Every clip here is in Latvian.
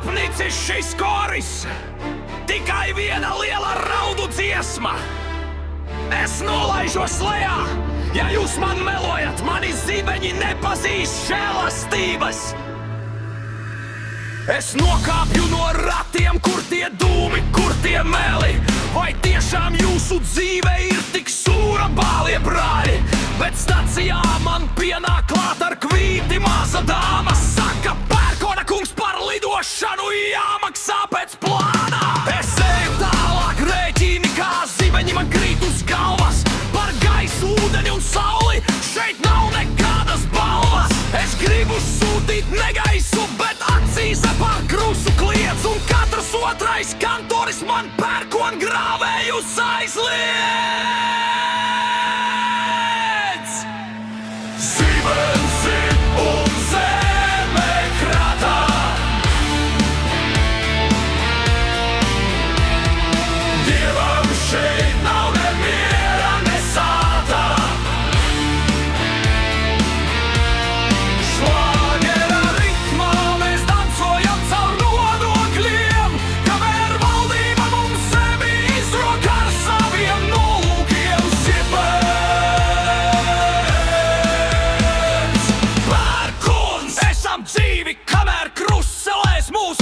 apnicis šis koris! Tikai viena liela raudu dziesma! Es nolaižos lejā! Ja jūs man melojat, mani zibeņi nepazīst žēlastības! Es nokāpju no ratiem, kur tie dūmi, kur tie meli. Vai tiešām jūsu dzīve ir tik sūra, bālie brāļi? Bet stacijā man pienāk klāt ar kvīti maza dāma. Saka, pērkona kungs, par lidošanu jāmaksā pēc plāna. Es eju tālāk, rēķini kā zibeņi man krīt uz galvas. Par gaisu, ūdeni un sauli šeit nav nekādas balvas. Es gribu sūtīt negaisu, bet acīs apār krusu kliedz. Un katrs otrais kantoris man pērkon grāvējus aizliedz. Zibensi un zeme kratā. Dievam šeit nav ne miera, ne sātā. Šlāgera ritmā mēs dancojam caur nodokļiem, kamēr valdība mums sevi izrok ar saviem nolūkiem. Zibensi, pērkons, esam dzīvi, kamēr krustcelēs mūs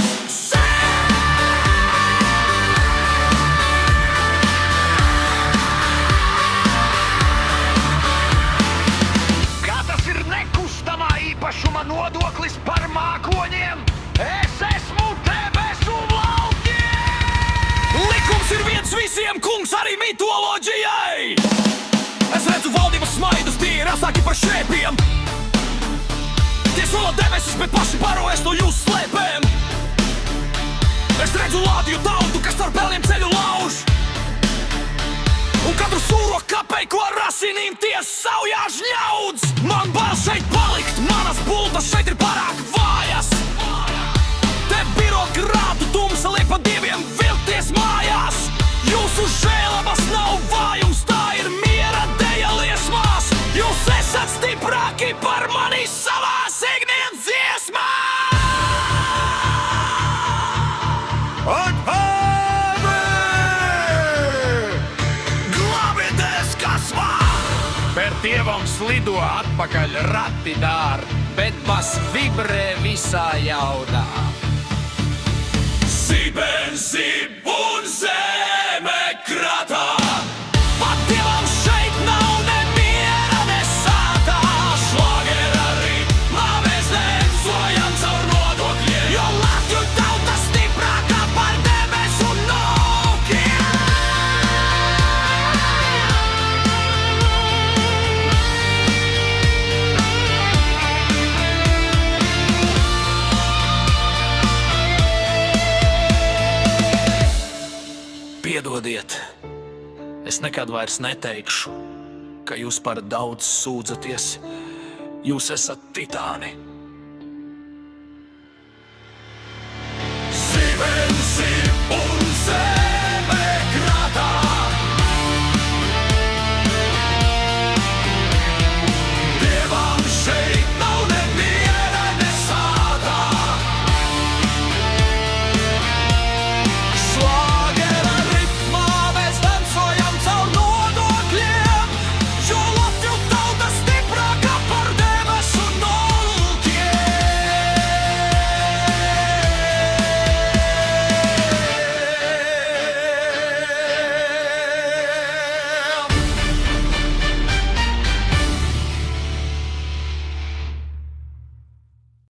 īpašuma nodoklis par mākoņiem. Es esmu debesu valkiem! Likums ir viens visiem, kungs, arī mitoloģijai! Es redzu valdības smaidus, tie ir asāki par šēpiem. Tie sola debesis, bet paši parojas no jūsu slēpēm. Es redzu lādiju tautu, kas ar pelniem ceļu lauž. Un katru sūro kapei, ko ar asinīm tie saujā žņaudz. Man bail šeit palikt, manas bultas šeit ir pārāk vājas. Te birokrātu tumsa liek pa dieviem vilkties mājās. Jūsu žēlabas nav vājums, tā ir miera deja liesmās. Jūs esat stiprāki par mani savās ikdienas dziesmās. Per dievam slido atpakaļ rati dār, bet bas vibrē visā jaudā. Zibensi un zeme kratā. Pat dievam šeit nav ne miera, ne sātā. Šlāgera ritmā mēs dancojam caur nodokļiem, jo Latviju tauta stiprākā par debesu nolūkiem. Piedodiet, es nekad vairs neteikšu, ka jūs par daudz sūdzaties. Jūs esat titāni. Zibensi un